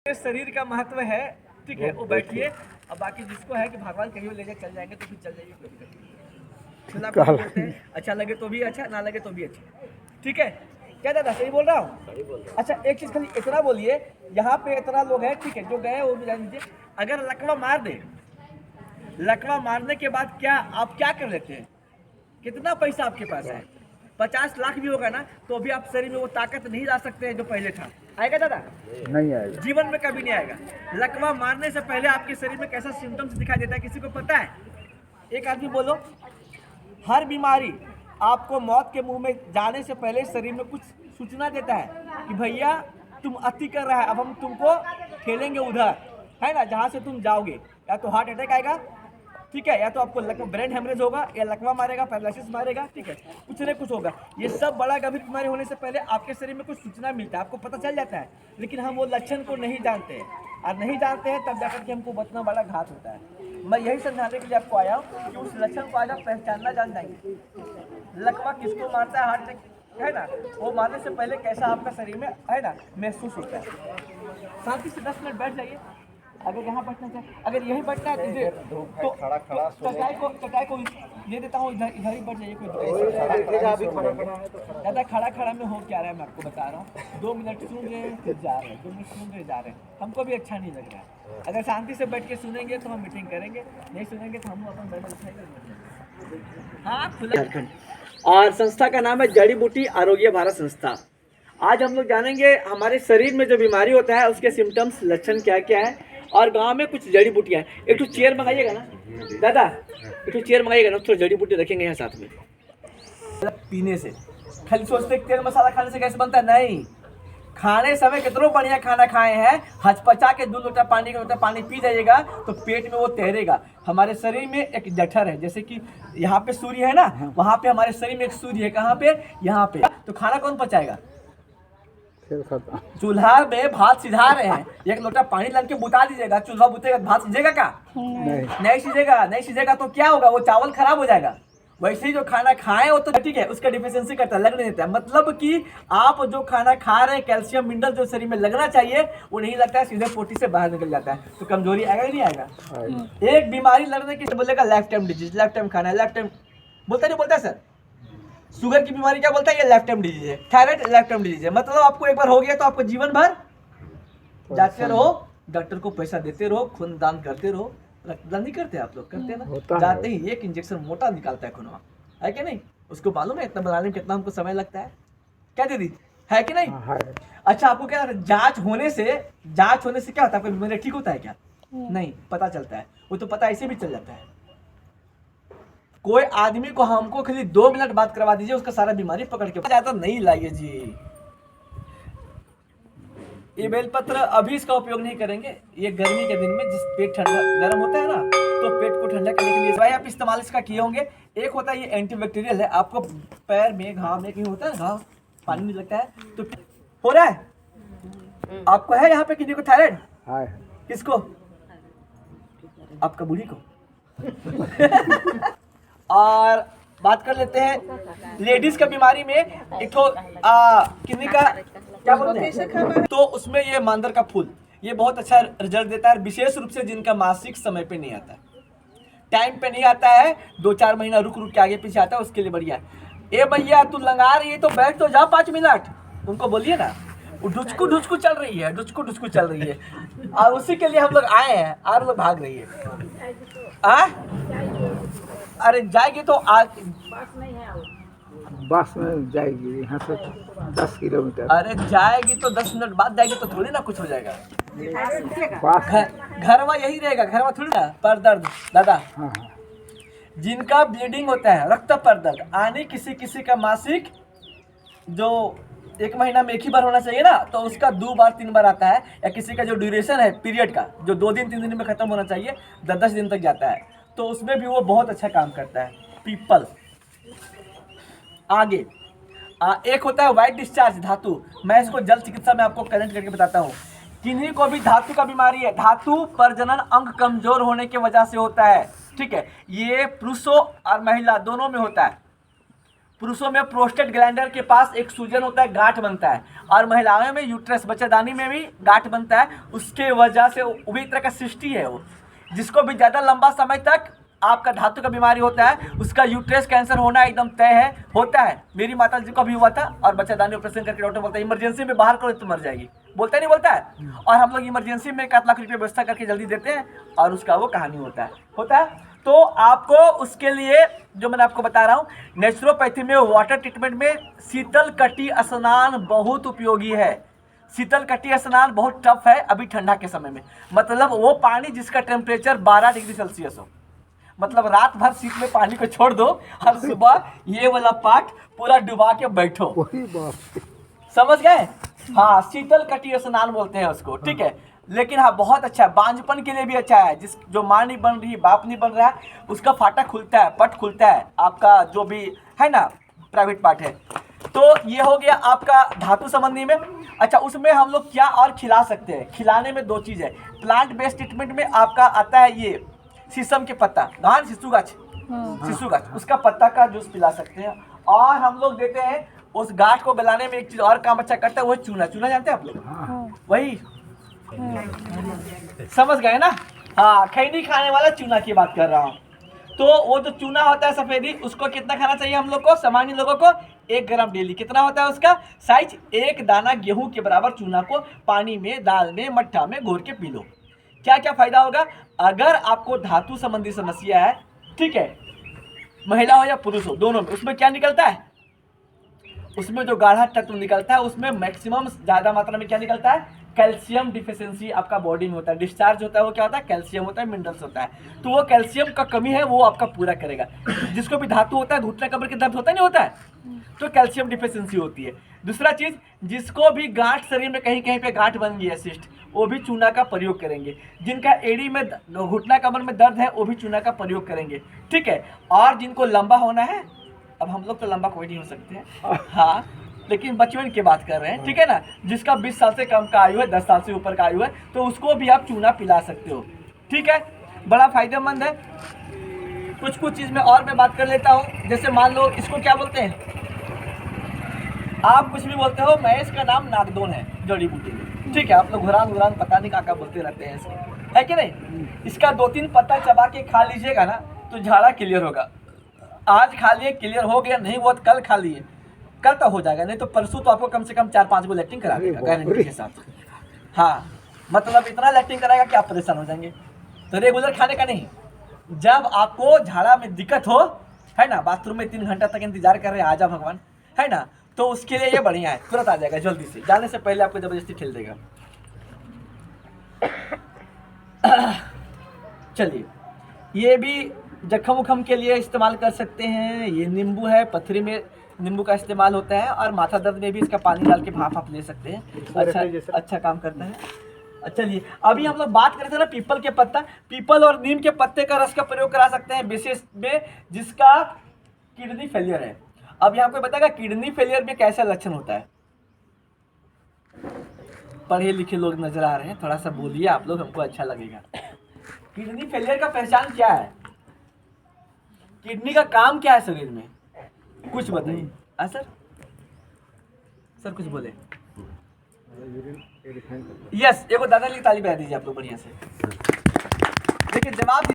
शरीर का महत्व है, ठीक है, वो बैठिए। अब बाकी जिसको है कि भगवान कहीं ले जाए चल जाएंगे तो फिर चल जाइए, कोई दिक्कत नहीं। अच्छा लगे तो भी अच्छा, ना लगे तो भी अच्छा, ठीक है। क्या दादा सही बोल रहा हूँ? अच्छा एक चीज खाली इतना बोलिए, यहाँ पे इतना लोग हैं, ठीक है, जो गए वो भी जान लीजिए। अगर लकवा मार दे, लकवा मारने के बाद क्या आप क्या कर लेते हैं? कितना पैसा आपके पास है? 50 लाख भी होगा ना तो भी आप शरीर में वो ताकत नहीं ला सकते हैं जो पहले था। आएगा दादा? नहीं आएगा, जीवन में कभी नहीं आएगा। लकवा मारने से पहले आपके शरीर में कैसा सिम्टम्स दिखाई देता है किसी को पता है? एक आदमी बोलो। हर बीमारी आपको मौत के मुंह में जाने से पहले शरीर में कुछ सूचना देता है कि भैया तुम अति कर रहा है, अब हम तुमको खेलेंगे उधर, है ना, जहाँ से तुम जाओगे। या तो हार्ट अटैक आएगा, ठीक है, या तो आपको ब्रेन हेमरेज होगा, या लकवा मारेगा, पैरालिसिस मारेगा, ठीक है, कुछ न कुछ होगा। ये सब बड़ा गंभीर बीमारी होने से पहले आपके शरीर में कुछ सूचना मिलता है, आपको पता चल जाता है, लेकिन हम वो लक्षण को नहीं जानते हैं। और नहीं जानते हैं तब जाकर के हमको बचना बड़ा घात होता है। मैं यही समझाने के लिए आपको आया हूँ कि उस लक्षण को आज आप पहचानना जान जाएंगे। लकवा किसको मारता है, हार्ट अटैक, है ना, वो मारने से पहले कैसा आपका शरीर में, है ना, महसूस होता है। शांति से 10 मिनट बैठ जाइए। अगर यहाँ बैठना चाहे, अगर यही बैठना है तो चटाई को दे देता हूँ, इधर ही बैठ जाइए। कोई ज़्यादा खड़ा में हो क्या रहा है मैं आपको बता रहा हूँ। 2 मिनट सुन रहे हैं फिर जा रहे हैं, 2 मिनट सुन रहे जा रहे हैं, हमको भी अच्छा नहीं लग रहा है। अगर शांति से बैठ के सुनेंगे तो हम मीटिंग करेंगे, नहीं सुनेंगे तो हम अपन बैठे उठाएंगे। हाँ, झारखंड। और संस्था का नाम है जड़ी बूटी आरोग्य भारत संस्था। आज हम लोग जानेंगे हमारे शरीर में जो बीमारी होता है उसके सिम्टम्स, लक्षण क्या क्या है, और गांव में कुछ जड़ी बूटियाँ हैं। एक तो चेयर मंगाइएगा ना दादा, एक तो चेयर मंगाइएगा ना, थोड़ी जड़ी बूटी रखेंगे यहाँ साथ में। पीने से खाली सोचते तेल मसाला खाने से कैसे बनता है, नहीं, खाने समय कितना बढ़िया खाना खाए हैं, हचपचा के 2 लोटा पानी पी जाइएगा तो पेट में वो तैरेगा। हमारे शरीर में एक जठर है, जैसे कि यहाँ पे सूर्य है ना, वहाँ पे हमारे शरीर में एक सूर्य है, कहाँ पे, यहाँ पे। तो खाना कौन पचाएगा? चूल्हा में भात सिझा रहे हैं, 1 लोटा पानी डाल के बुता दीजिएगा, चूल्हा बुतेगा, भात सिझेगा क्या? नहीं सिझेगा। नहीं सिझेगा तो क्या होगा? वो चावल खराब हो जाएगा। वैसे ही जो खाना खाए वो तो ठीक है, उसका डिफिशियंसी करता है, लगने देता है। मतलब कि आप जो खाना खा रहे हैं, कैल्शियम मिनरल जो शरीर में लगना चाहिए वो नहीं लगता है, सीधे पोटी से बाहर निकल जाता है। तो कमजोरी आएगा ही नहीं आएगा? एक बीमारी लगने की बोलेगा life time disease, life time खाना है, लाइफ टाइम बोलता नहीं बोलता सर। शुगर की बीमारी क्या बोलता है? ये लाइफ टाइम डिजीज है। थायराइड लाइफ टाइम डिजीज है। मतलब आपको एक बार हो गया तो आपको जीवन भर जाते रहो, डॉक्टर को पैसा देते रहो, खून दान करते रहो। रक्तदान नहीं करते आप लोग? करते हैं ना? जाते ही 1 इंजेक्शन मोटा निकालता है खून, है कि नहीं? उसको मालूम है इतना बनाने में कितना हमको समय लगता है? क्या दीदी, है कि नहीं? अच्छा, आपको क्या जांच होने से क्या होता है? आपका बीमारी ठीक होता है क्या? नहीं, पता चलता है। वो तो पता ऐसे भी चल जाता है। कोई आदमी को हमको खाली 2 मिनट बात करवा दीजिए, उसका सारा बीमारी पकड़ के जाता नहीं लाइए जी। ये बेलपत्र अभी इसका उपयोग नहीं करेंगे, ये गर्मी के दिन में जिस पेट ठंडा गर्म होता है ना, तो पेट को ठंडा करने के लिए भाई आप इस्तेमाल इसका किए होंगे। एक होता है ये एंटीबैक्टीरियल है, आपको पैर में घाव में कहीं होता है घाव, पानी नहीं लगता है तो हो रहा है। आपको है यहाँ पे किसी को थायराइड? किसको? आपका बूढ़ी को। और बात कर लेते हैं लेडीज का बीमारी में, एक तो किडनी का क्या बोलते हैं, तो उसमें ये मांदर का फूल ये बहुत अच्छा रिजल्ट देता है, विशेष रूप से जिनका मासिक समय पे नहीं आता, टाइम पे नहीं आता है, 2-4 महीना रुक के आगे पीछे आता है, उसके लिए बढ़िया है। ए भैया तू लंगा रही है तो बैठ तो जा 5 मिनट, उनको बोलिए ना। ढुचकू चल रही है, ढुचकू चल रही है, और उसी के लिए हम लोग आए हैं और लोग भाग रही है। अरे जाएगी तो बस में जाएगी यहाँ से 10 किलोमीटर। अरे जाएगी तो 10 मिनट बाद जाएगी तो थोड़ी ना कुछ हो जाएगा। घरवा यही रहेगा, घरवा थोड़ी ना। पर दर्द दादा, जिनका ब्लीडिंग होता है, रक्त पर दर्द आने, किसी का मासिक जो 1 महीना में 1 ही बार होना चाहिए ना, तो उसका 2 बार 3 बार आता है, या किसी का जो ड्यूरेशन है पीरियड का, जो 2 दिन 3 दिन में खत्म होना चाहिए, 10-10 दिन तक जाता है, तो उसमें भी वो बहुत अच्छा काम करता है पीपल। आगे एक होता है व्हाइट डिस्चार्ज, धातु। मैं इसको जल चिकित्सा में आपको कनेक्ट करके बताता हूँ। किन्हीं को भी धातु का बीमारी है, धातु प्रजनन अंग कमजोर होने की वजह से होता है, ठीक है। ये पुरुषों और महिला दोनों में होता है। पुरुषों में प्रोस्टेट ग्लैंडर के पास एक सूजन होता है, गांठ बनता है, और महिलाओं में यूट्रस बच्चेदानी में भी गांठ बनता है। उसके वजह से वो भी एक तरह का सृष्टि है वो, जिसको भी ज़्यादा लंबा समय तक आपका धातु का बीमारी होता है उसका यूट्रस कैंसर होना एकदम तय है, होता है। मेरी माता जी को भी हुआ था और बच्चेदानी ऑपरेशन करके डॉक्टर बोलता है इमरजेंसी में बाहर करो तो मर जाएगी, बोलता नहीं बोलता है। और हम लोग इमरजेंसी में 1 लाख रुपये व्यवस्था करके जल्दी देते हैं और उसका वो कहानी होता है। तो आपको उसके लिए जो मैंने आपको बता रहा हूँ, नेचुरोपैथी में वाटर ट्रीटमेंट में शीतल कटी स्नान बहुत उपयोगी है। शीतल कटी स्नान बहुत टफ है अभी ठंडा के समय में, मतलब वो पानी जिसका टेम्परेचर 12 डिग्री सेल्सियस हो, मतलब रात भर शीत में पानी को छोड़ दो और सुबह ये वाला पार्ट पूरा डुबा के बैठो, वही बात। समझ गए? हाँ, शीतल कटी स्नान बोलते हैं उसको, ठीक है। लेकिन हाँ बहुत अच्छा है, बांझपन के लिए भी अच्छा है। जो माँ नहीं बन रही, बाप नहीं बन रहा है, उसका फाटा खुलता है, पट खुलता है, आपका जो भी है ना प्राइवेट पार्ट है। तो ये हो गया आपका धातु संबंधी में। अच्छा, उसमें हम लोग क्या और खिला सकते हैं? खिलाने में 2 चीज़ है। प्लांट बेस्ड ट्रीटमेंट में आपका आता है ये शीशम के पत्ता, धान शिशु गाछ, उसका पत्ता का जूस पिला सकते हैं। और हम लोग देते हैं उस गांठ को गलाने में एक चीज़ और काम अच्छा करता है, वो चूना जानते हैं आप लोग? वही समझ गए ना? हाँ, खैनी खाने वाला चूना की बात कर रहा हूँ। तो वो जो चूना होता है सफेदी, उसको कितना खाना चाहिए हम लोग को? सामान्य लोगों को 1 ग्राम डेली। कितना होता है उसका साइज? 1 दाना गेहूं के बराबर चूना को पानी में, दाल में, मट्ठा में घोर के पी लो। क्या क्या फायदा होगा? अगर आपको धातु संबंधी समस्या है, ठीक है, महिला हो या पुरुष हो, दोनों में, उसमें क्या निकलता है? उसमें जो गाढ़ा तत्व निकलता है उसमें मैक्सिमम ज़्यादा मात्रा में क्या निकलता है? कैल्शियम डिफिशियंसी आपका बॉडी में होता है। डिस्चार्ज होता है वो क्या होता है? कैल्शियम होता है, मिनरल्स होता है। तो वो कैल्शियम का कमी है वो आपका पूरा करेगा। जिसको भी धातु होता है, घुटना कमर के दर्द होता नहीं होता है, तो कैल्शियम डिफिशियंसी होती है। दूसरा चीज़, जिसको भी गांठ शरीर में कहीं कहीं पे गांठ बन गई है, सिस्ट, वो भी चूना का प्रयोग करेंगे। जिनका एड़ी में, घुटना कमर में दर्द है, वो भी चूना का प्रयोग करेंगे, ठीक है। और जिनको लंबा होना है, अब हम लोग तो लंबा कोई नहीं हो सकते हैं, हाँ, लेकिन बचपन की बात कर रहे हैं, ठीक है ना। जिसका 20 साल से कम का आयु है, 10 साल से ऊपर का आयु है, तो उसको भी आप चूना पिला सकते हो, ठीक है। बड़ा फायदेमंद है। कुछ चीज़ में और मैं बात कर लेता हूँ। जैसे मान लो इसको क्या बोलते हैं, आप कुछ भी बोलते हो, मैं इसका नाम नागदोन है जड़ी बूटी में, ठीक है। आप लोग घुरान पता नहीं क्या बोलते रहते हैं इसको, है कि नहीं? इसका 2-3 पत्ता चबा के खा लीजिएगा ना तो झाड़ा क्लियर होगा। आज खा लिए, क्लियर हो गया, नहीं वो कल खा लिए, कल तो हो जाएगा, नहीं तो परसों तो आपको कम से कम 4-5 गो लैट्रिन करा देगा गारंटी के साथ। हाँ, मतलब इतना लैट्रिन कराएगा कि आप परेशान हो जाएंगे। तो रेगुलर खाने का नहीं, जब आपको झाड़ा में दिक्कत हो, है ना, बाथरूम में 3 घंटा तक इंतजार कर रहे हैं, आजा भगवान, है ना, तो उसके लिए ये बढ़िया है, तुरंत आ जाएगा जल्दी से, जाने से पहले आपको जबरदस्ती ठेल देगा। चलिए, ये भी जख्म उखम के लिए इस्तेमाल कर सकते हैं। ये नींबू है, पथरी में नींबू का इस्तेमाल होता है, और माथा दर्द में भी इसका पानी डाल के भाप आप ले सकते हैं, अच्छा काम करता है। चलिए, अभी हम लोग बात करते थे ना पीपल के पत्ता, पीपल और नीम के पत्ते का रस का प्रयोग करा सकते हैं विशेष में जिसका किडनी फेलियर है। अब यहाँ कोई बताएगा किडनी फेलियर में कैसा लक्षण होता है? पढ़े लिखे लोग नजर आ रहे हैं, थोड़ा सा बोलिए आप लोग, हमको अच्छा लगेगा। किडनी फेलियर का पहचान क्या है? किडनी का काम क्या है शरीर में? कुछ बताइए। सर कुछ बोले। यस, एगो दादा की ताली बजा दीजिए आप लोग बढ़िया से। देखिए, जवाब